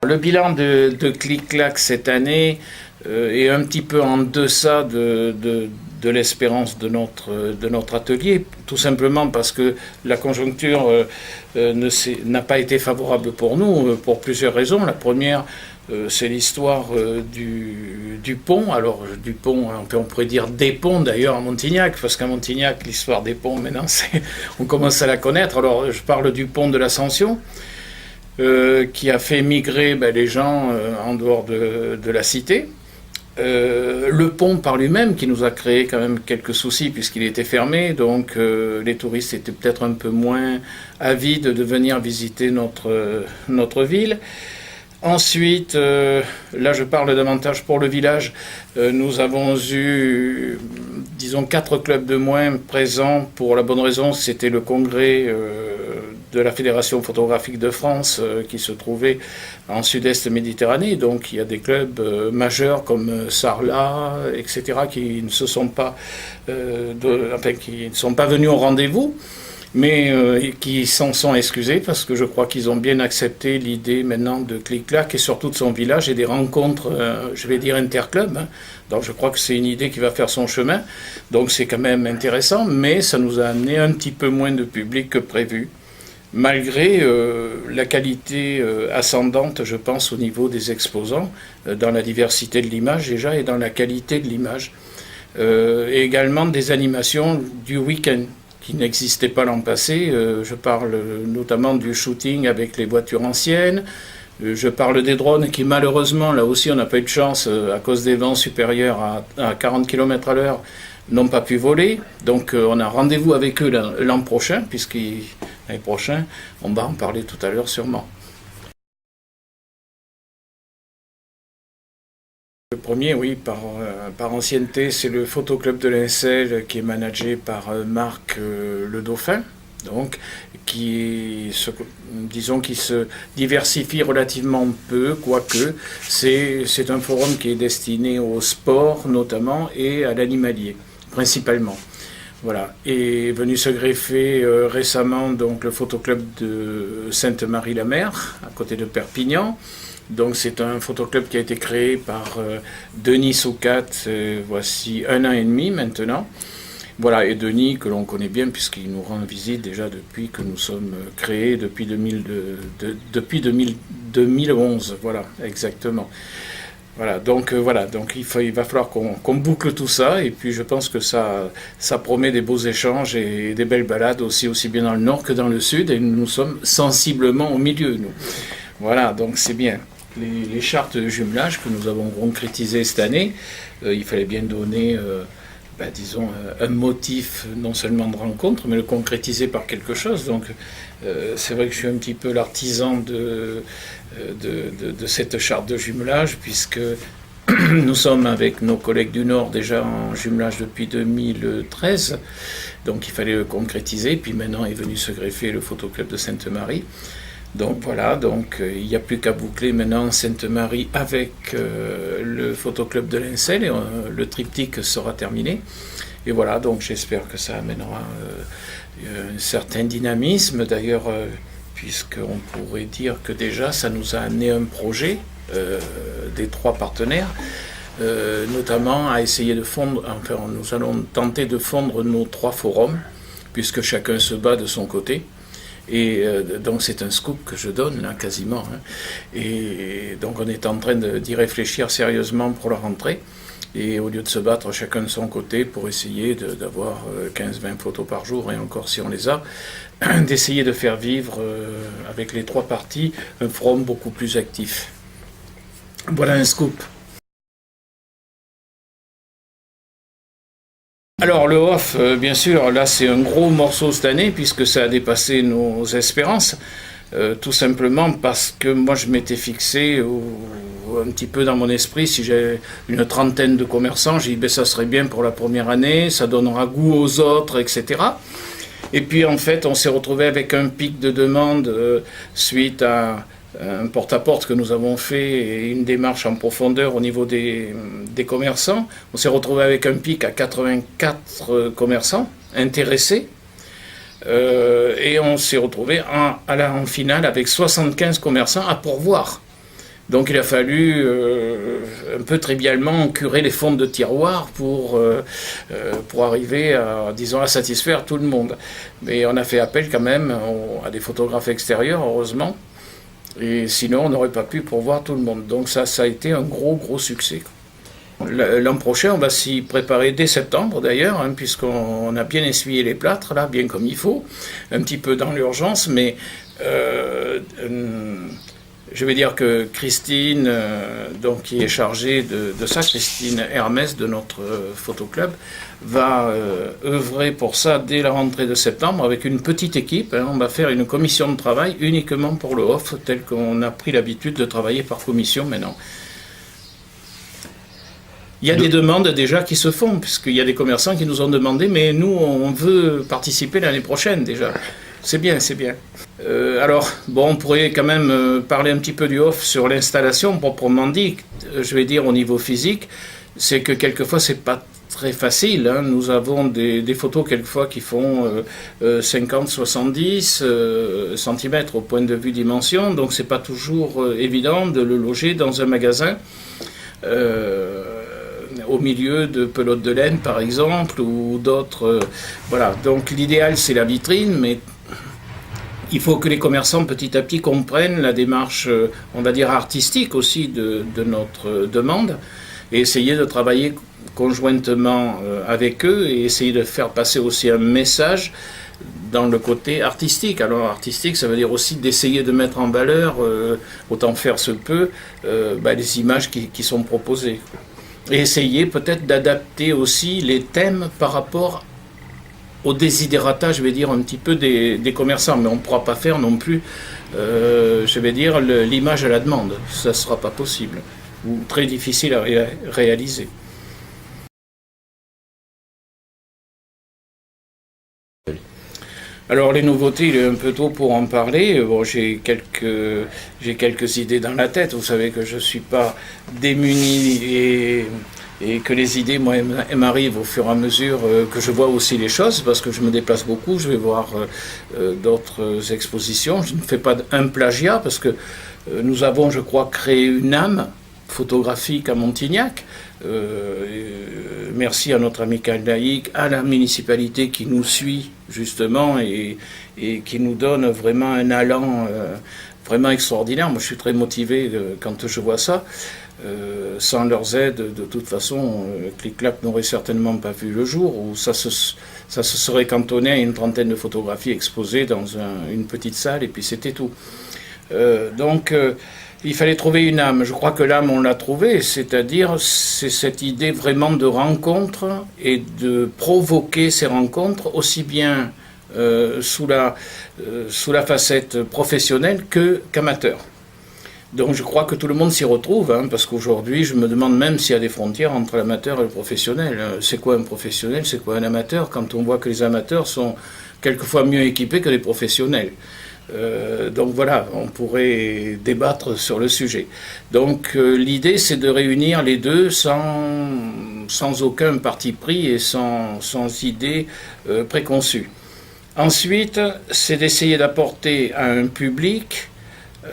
Le bilan de Clic-Clac cette année est un petit peu en deçà de l'espérance de notre atelier, tout simplement parce que la conjoncture n'a pas été favorable pour nous, pour plusieurs raisons. La première, c'est l'histoire du pont. Alors, du pont, on pourrait dire des ponts d'ailleurs à Montignac, parce qu'à Montignac, l'histoire des ponts, maintenant, on commence à la connaître. Alors, je parle du pont de l'Ascension. Qui a fait migrer les gens en dehors de la cité. Le pont par lui-même qui nous a créé quand même quelques soucis puisqu'il était fermé, donc les touristes étaient peut-être un peu moins avides de venir visiter notre ville. Ensuite, là je parle davantage pour le village, nous avons eu, disons, 4 clubs de moins présents pour la bonne raison, c'était le congrès de la Fédération photographique de France qui se trouvait en sud-est Méditerranée. Donc il y a des clubs majeurs comme Sarlat, etc., qui ne sont pas venus au rendez-vous, mais qui s'en sont excusés parce que je crois qu'ils ont bien accepté l'idée maintenant de Clic-Clac et surtout de son village et des rencontres, je vais dire interclubs. Donc je crois que c'est une idée qui va faire son chemin. Donc c'est quand même intéressant, mais ça nous a amené un petit peu moins de public que prévu, malgré la qualité ascendante, je pense, au niveau des exposants, dans la diversité de l'image déjà et dans la qualité de l'image. Et également des animations du week-end qui n'existaient pas l'an passé. Je parle notamment du shooting avec les voitures anciennes. Je parle des drones qui malheureusement, là aussi on n'a pas eu de chance à cause des vents supérieurs à 40 km à l'heure, n'ont pas pu voler. Donc on a rendez-vous avec eux l'an prochain, l'année prochaine, on va en parler tout à l'heure sûrement. Le premier, oui, par ancienneté, c'est le Photoclub de l'Incel qui est managé par Marc le Dauphin, donc qui se diversifie relativement peu, quoique c'est un forum qui est destiné au sport notamment et à l'animalier principalement. Voilà, et est venu se greffer récemment donc le photoclub de Sainte-Marie-la-Mer, à côté de Perpignan. Donc c'est un photoclub qui a été créé par Denis Soucat, voici 1 an et demi maintenant. Voilà, et Denis, que l'on connaît bien puisqu'il nous rend visite déjà depuis que nous sommes créés, depuis 2011, voilà, exactement. Voilà, donc il va falloir qu'on boucle tout ça, et puis je pense que ça promet des beaux échanges et des belles balades aussi bien dans le nord que dans le sud, et nous sommes sensiblement au milieu, nous. Voilà, donc c'est bien. Les chartes de jumelage que nous avons concrétisées cette année, il fallait bien donner, disons, un motif non seulement de rencontre, mais le concrétiser par quelque chose. Donc c'est vrai que je suis un petit peu l'artisan de cette charte de jumelage, puisque nous sommes avec nos collègues du Nord déjà en jumelage depuis 2013, donc il fallait le concrétiser, puis maintenant est venu se greffer le photoclub de Sainte-Marie. Donc voilà, il n'y a plus qu'à boucler maintenant Sainte-Marie avec le photoclub de l'Incel, et le triptyque sera terminé. Et voilà, donc j'espère que ça amènera un certain dynamisme. D'ailleurs, puisqu'on pourrait dire que déjà ça nous a amené un projet des 3 partenaires, notamment à essayer de fondre, enfin nous allons tenter de fondre nos 3 forums, puisque chacun se bat de son côté. Et donc c'est un scoop que je donne là quasiment. Et donc on est en train d'y réfléchir sérieusement pour la rentrée. Et au lieu de se battre chacun de son côté pour essayer d'avoir 15-20 photos par jour, et encore si on les a, d'essayer de faire vivre avec les 3 parties un forum beaucoup plus actif. Voilà un scoop. Alors le off, bien sûr, là c'est un gros morceau cette année puisque ça a dépassé nos espérances, tout simplement parce que moi je m'étais fixé un petit peu dans mon esprit, si j'ai une trentaine de commerçants, j'ai dit ça serait bien pour la première année, ça donnera goût aux autres, etc. Et puis en fait on s'est retrouvé avec un pic de demande suite à un porte-à-porte que nous avons fait et une démarche en profondeur au niveau des commerçants. On s'est retrouvé avec un pic à 84 commerçants intéressés, et on s'est retrouvé en finale avec 75 commerçants à pourvoir. Donc il a fallu un peu trivialement curer les fonds de tiroir pour arriver à, disons, à satisfaire tout le monde. Mais on a fait appel quand même à des photographes extérieurs, heureusement. Et sinon, on n'aurait pas pu pourvoir tout le monde. Donc ça a été un gros succès. L'an prochain, on va s'y préparer dès septembre d'ailleurs, hein, puisqu'on a bien essuyé les plâtres, là, bien comme il faut, un petit peu dans l'urgence, mais je vais dire que Christine, donc, qui est chargée de ça, Christine Hermès de notre photoclub, va œuvrer pour ça dès la rentrée de septembre avec une petite équipe. Hein. On va faire une commission de travail uniquement pour le off, tel qu'on a pris l'habitude de travailler par commission maintenant. Il y a des demandes déjà qui se font, puisqu'il y a des commerçants qui nous ont demandé, mais nous, on veut participer l'année prochaine déjà. C'est bien, c'est bien. Alors, bon, on pourrait quand même parler un petit peu du off sur l'installation proprement dit. Je vais dire au niveau physique, c'est que quelquefois, c'est pas très facile. Hein. Nous avons des photos quelquefois qui font 50-70 cm au point de vue dimension, donc c'est pas toujours évident de le loger dans un magasin. Au milieu de pelotes de laine par exemple ou d'autres. Voilà, donc l'idéal c'est la vitrine, mais il faut que les commerçants petit à petit comprennent la démarche, on va dire artistique aussi de notre demande et essayer de travailler conjointement avec eux et essayer de faire passer aussi un message dans le côté artistique. Alors artistique, ça veut dire aussi d'essayer de mettre en valeur, autant faire se peut, les images qui sont proposées. Et essayer peut-être d'adapter aussi les thèmes par rapport au desiderata, je vais dire, un petit peu des commerçants. Mais on ne pourra pas faire non plus, je vais dire, l'image à la demande. Ça ne sera pas possible, ou très difficile à réaliser. Alors les nouveautés, il est un peu tôt pour en parler. Bon, j'ai quelques idées dans la tête. Vous savez que je ne suis pas démuni et que les idées, moi, m'arrivent au fur et à mesure que je vois aussi les choses, parce que je me déplace beaucoup, je vais voir d'autres expositions. Je ne fais pas un plagiat, parce que nous avons, je crois, créé une âme photographique à Montignac. Merci à notre amical laïque, à la municipalité qui nous suit justement et qui nous donne vraiment un allant vraiment extraordinaire. Moi je suis très motivé quand je vois ça. Sans leurs aides, de toute façon, Clic-Clac n'aurait certainement pas vu le jour, où ça se serait cantonné à une trentaine de photographies exposées dans une petite salle et puis c'était tout. Il fallait trouver une âme. Je crois que l'âme, on l'a trouvée, c'est-à-dire c'est cette idée vraiment de rencontre et de provoquer ces rencontres aussi bien sous la facette professionnelle qu'amateur. Donc je crois que tout le monde s'y retrouve, hein, parce qu'aujourd'hui je me demande même s'il y a des frontières entre l'amateur et le professionnel. C'est quoi un professionnel, c'est quoi un amateur, quand on voit que les amateurs sont quelquefois mieux équipés que les professionnels. Donc voilà, on pourrait débattre sur le sujet. Donc l'idée c'est de réunir les deux sans aucun parti pris et sans idée préconçue. Ensuite, c'est d'essayer d'apporter à un public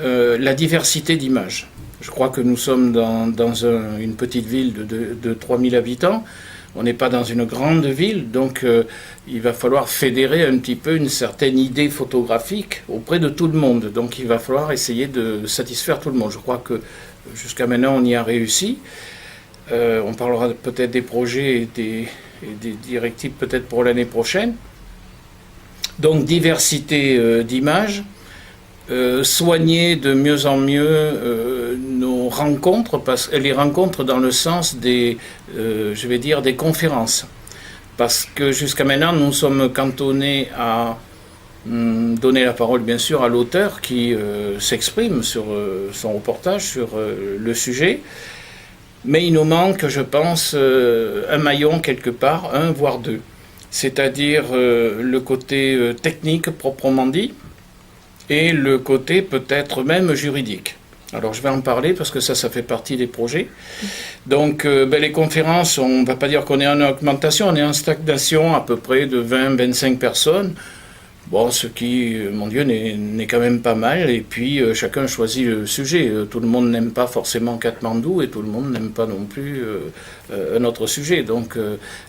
la diversité d'images. Je crois que nous sommes dans une petite ville de 3000 habitants. On n'est pas dans une grande ville, donc il va falloir fédérer un petit peu une certaine idée photographique auprès de tout le monde. Donc il va falloir essayer de satisfaire tout le monde. Je crois que jusqu'à maintenant on y a réussi. On parlera peut-être des projets et des directives peut-être pour l'année prochaine. Donc diversité d'images. Soigner de mieux en mieux nos rencontres, les rencontres dans le sens des conférences. Parce que jusqu'à maintenant, nous sommes cantonnés à donner la parole, bien sûr, à l'auteur qui s'exprime sur son reportage, sur le sujet. Mais il nous manque, je pense, un maillon quelque part, un voire deux. C'est-à-dire le côté technique proprement dit, et le côté peut-être même juridique. Alors je vais en parler parce que ça fait partie des projets. Donc les conférences, on ne va pas dire qu'on est en augmentation, on est en stagnation à peu près de 20-25 personnes. Bon, ce qui, mon Dieu, n'est quand même pas mal. Et puis, chacun choisit le sujet. Tout le monde n'aime pas forcément Katmandou et tout le monde n'aime pas non plus un autre sujet. Donc,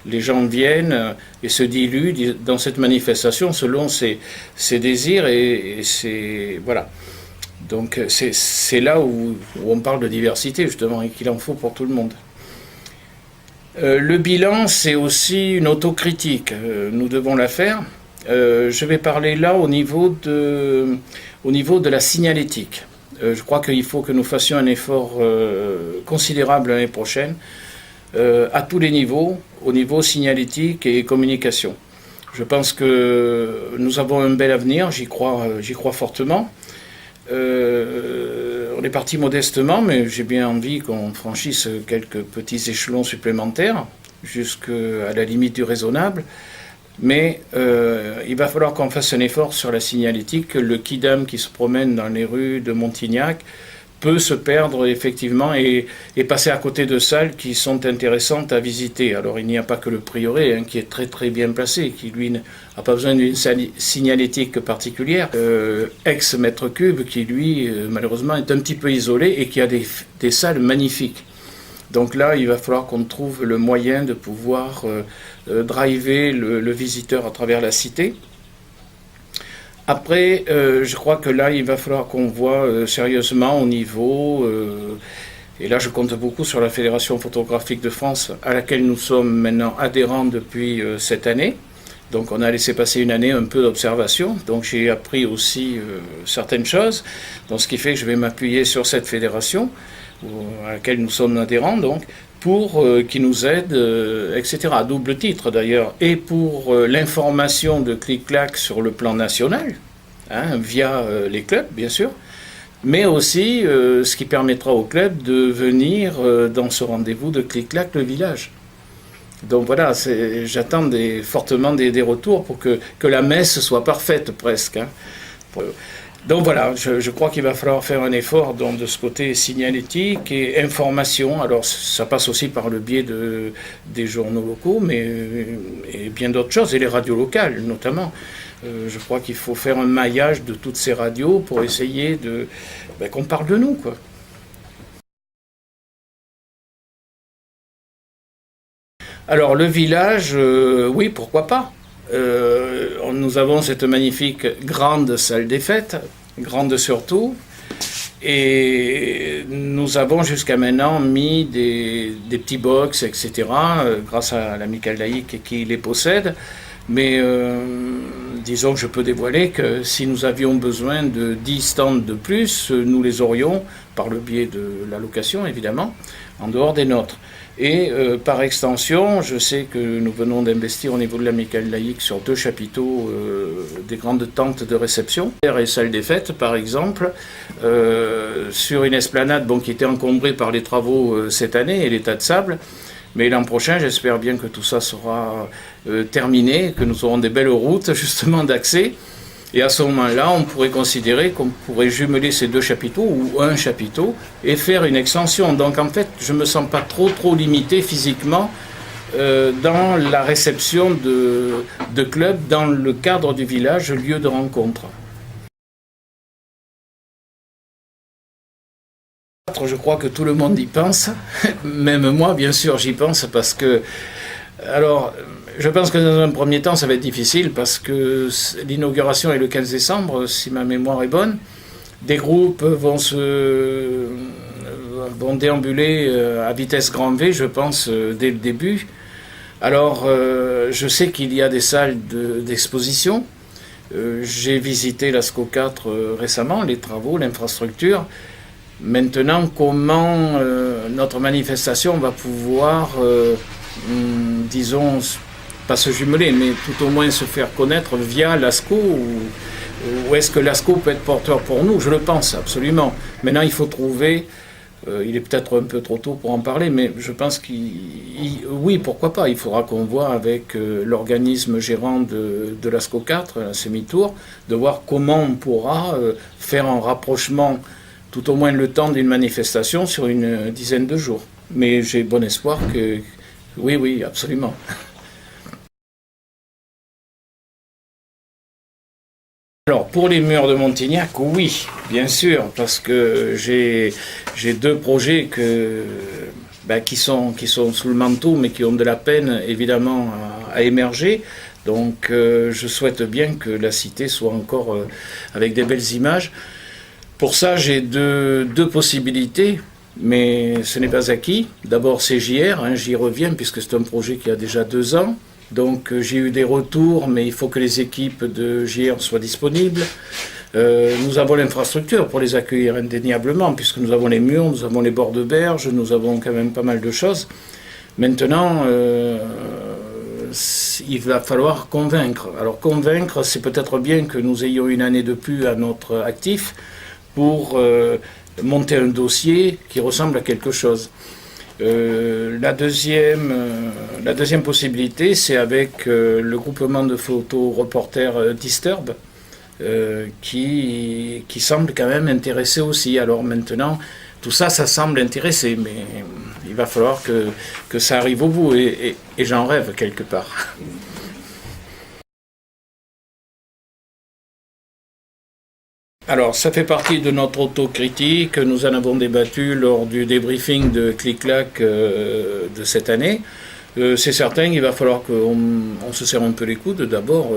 les gens viennent et se diluent dans cette manifestation selon ses désirs et ses... Voilà. Donc, c'est là où on parle de diversité, justement, et qu'il en faut pour tout le monde. Le bilan, c'est aussi une autocritique. Nous devons la faire. Je vais parler là au niveau de la signalétique. Je crois qu'il faut que nous fassions un effort considérable l'année prochaine, à tous les niveaux, au niveau signalétique et communication. Je pense que nous avons un bel avenir, j'y crois fortement. On est parti modestement, mais j'ai bien envie qu'on franchisse quelques petits échelons supplémentaires, jusqu'à la limite du raisonnable. Mais il va falloir qu'on fasse un effort sur la signalétique. Le kidam qui se promène dans les rues de Montignac peut se perdre effectivement et passer à côté de salles qui sont intéressantes à visiter. Alors il n'y a pas que le prieuré hein, qui est très très bien placé, qui lui n'a pas besoin d'une signalétique particulière. Ex-mètre cube qui lui malheureusement est un petit peu isolé et qui a des salles magnifiques. Donc là, il va falloir qu'on trouve le moyen de pouvoir driver le visiteur à travers la cité. Après, je crois que là, il va falloir qu'on voit sérieusement au niveau, et là je compte beaucoup sur la Fédération photographique de France, à laquelle nous sommes maintenant adhérents depuis cette année. Donc on a laissé passer une année un peu d'observation, donc j'ai appris aussi certaines choses, donc ce qui fait que je vais m'appuyer sur cette fédération, à laquelle nous sommes adhérents, donc, pour qu'ils nous aident, etc. À double titre d'ailleurs, et pour l'information de Clic-Clac sur le plan national, hein, via les clubs bien sûr, mais aussi ce qui permettra aux clubs de venir dans ce rendez-vous de Clic-Clac le village. Donc voilà, j'attends fortement des retours pour que la messe soit parfaite presque. Hein. Donc voilà, je crois qu'il va falloir faire un effort donc, de ce côté signalétique et information. Alors ça passe aussi par le biais des journaux locaux, mais et bien d'autres choses, et les radios locales notamment. Je crois qu'il faut faire un maillage de toutes ces radios pour essayer qu'on parle de nous, quoi. Alors le village, oui, pourquoi pas. Nous avons cette magnifique grande salle des fêtes, grande surtout, et nous avons jusqu'à maintenant mis des petits box, etc., grâce à l'Amicale laïque qui les possède. Mais disons que je peux dévoiler que si nous avions besoin de 10 stands de plus, nous les aurions, par le biais de la location évidemment, en dehors des nôtres. Et par extension, je sais que nous venons d'investir au niveau de l'Amicale laïque sur 2 chapiteaux des grandes tentes de réception et salle des fêtes par exemple, sur une esplanade qui était encombrée par les travaux cette année et les tas de sable. Mais l'an prochain, j'espère bien que tout ça sera terminé, que nous aurons des belles routes justement d'accès. Et à ce moment-là, on pourrait considérer qu'on pourrait jumeler ces 2 chapiteaux ou un chapiteau et faire une extension. Donc en fait, je ne me sens pas trop limité physiquement dans la réception de clubs dans le cadre du village, lieu de rencontre. Je crois que tout le monde y pense, même moi bien sûr j'y pense parce que, alors je pense que dans un premier temps ça va être difficile parce que l'inauguration est le 15 décembre si ma mémoire est bonne, des groupes vont déambuler à vitesse grand V je pense dès le début, alors je sais qu'il y a des salles d'exposition, j'ai visité l'ASCO 4 récemment, les travaux, l'infrastructure. Maintenant, comment notre manifestation va pouvoir, disons, pas se jumeler, mais tout au moins se faire connaître via l'ASCO, ou est-ce que l'ASCO peut être porteur pour nous? Je le pense, absolument. Maintenant, il faut trouver, il est peut-être un peu trop tôt pour en parler, mais je pense oui, pourquoi pas, il faudra qu'on voit avec l'organisme gérant de l'ASCO 4, la Semi-Tour, de voir comment on pourra faire un rapprochement tout au moins le temps d'une manifestation sur une dizaine de jours. Mais j'ai bon espoir que... Oui, absolument. Alors pour les murs de Montignac, oui, bien sûr, parce que j'ai deux projets qui sont sous le manteau, mais qui ont de la peine évidemment à émerger. Donc je souhaite bien que la cité soit encore avec des belles images. Pour ça, j'ai deux possibilités, mais ce n'est pas acquis. D'abord c'est JR, j'y reviens puisque c'est un projet qui a déjà 2 ans. Donc j'ai eu des retours, mais il faut que les équipes de JR soient disponibles. Nous avons l'infrastructure pour les accueillir indéniablement, puisque nous avons les murs, nous avons les bords de berge, nous avons quand même pas mal de choses. Maintenant, il va falloir convaincre. Alors convaincre, c'est peut-être bien que nous ayons une année de plus à notre actif pour monter un dossier qui ressemble à quelque chose. La deuxième possibilité, c'est avec le groupement de photo-reporters Disturb, qui semble quand même intéressé aussi. Alors maintenant, tout ça semble intéressé, mais il va falloir que ça arrive au bout, et j'en rêve quelque part. Alors, ça fait partie de notre autocritique. Nous en avons débattu lors du débriefing de Clic-Clac de cette année. C'est certain, il va falloir qu'on se serre un peu les coudes, d'abord,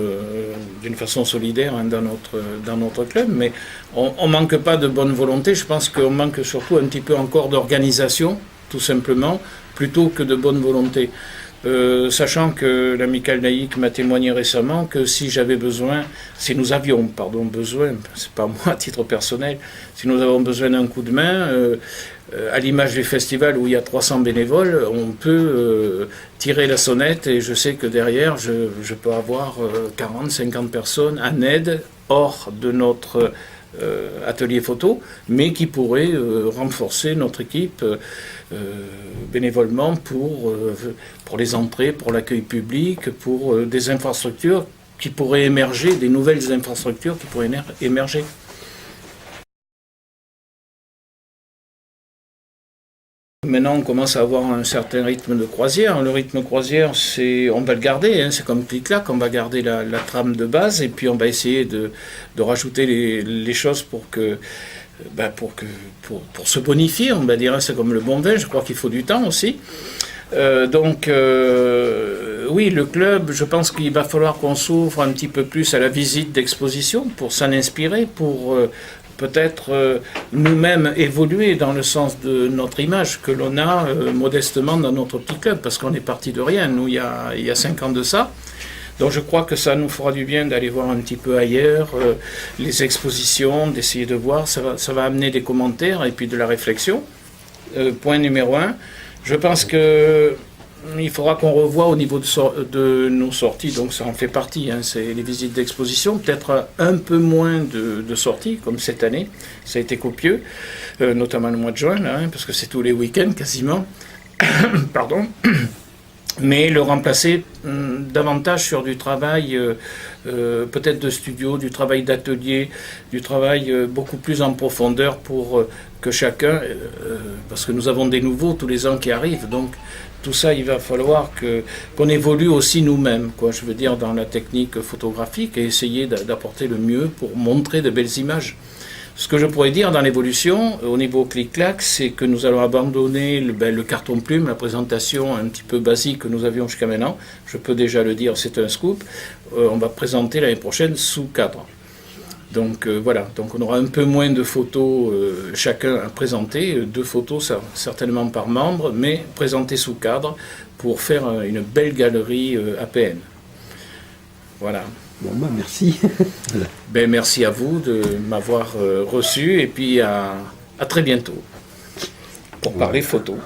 d'une façon solidaire dans notre club, mais on ne manque pas de bonne volonté. Je pense qu'on manque surtout un petit peu encore d'organisation, tout simplement, plutôt que de bonne volonté. Sachant que l'amical laïque m'a témoigné récemment que si nous avions besoin, c'est pas moi à titre personnel, si nous avons besoin d'un coup de main, à l'image du festival où il y a 300 bénévoles, on peut tirer la sonnette, et je sais que derrière, je peux avoir 40, 50 personnes en aide hors de notre atelier photo, mais qui pourraient renforcer notre équipe bénévolement pour les entrées, pour l'accueil public, pour des infrastructures qui pourraient émerger, des nouvelles infrastructures qui pourraient émerger. Maintenant, on commence à avoir un certain rythme de croisière. Le rythme croisière, on va le garder, c'est comme Clic-Clac, on va garder la trame de base, et puis on va essayer de rajouter les choses pour se bonifier, on va dire. C'est comme le bon vin, je crois qu'il faut du temps aussi. Oui, le club, je pense qu'il va falloir qu'on s'ouvre un petit peu plus à la visite d'exposition pour s'en inspirer, pour peut-être nous-mêmes évoluer dans le sens de notre image que l'on a modestement dans notre petit club, parce qu'on est parti de rien, nous, il y a 5 ans de ça. Donc je crois que ça nous fera du bien d'aller voir un petit peu ailleurs les expositions, d'essayer de voir, ça va amener des commentaires et puis de la réflexion. Point numéro 1, je pense que il faudra qu'on revoie au niveau de nos sorties, donc ça en fait partie, c'est les visites d'exposition, peut-être un peu moins de sorties, comme cette année, ça a été copieux, notamment le mois de juin, là, parce que c'est tous les week-ends quasiment, pardon, mais le remplacer davantage sur du travail peut-être de studio, du travail d'atelier, du travail beaucoup plus en profondeur pour que chacun, parce que nous avons des nouveaux tous les ans qui arrivent, donc tout ça, il va falloir qu'on évolue aussi nous-mêmes, je veux dire, dans la technique photographique, et essayer d'apporter le mieux pour montrer de belles images. Ce que je pourrais dire dans l'évolution, au niveau Clic-Clac, c'est que nous allons abandonner le carton-plume, la présentation un petit peu basique que nous avions jusqu'à maintenant. Je peux déjà le dire, c'est un scoop. On va présenter l'année prochaine sous cadre. Donc voilà, donc on aura un peu moins de photos chacun à présenter, 2 photos certainement par membre, mais présentées sous cadre pour faire une belle galerie APN. Voilà. Bon, merci. Merci à vous de m'avoir reçu, et puis à très bientôt pour parler photo.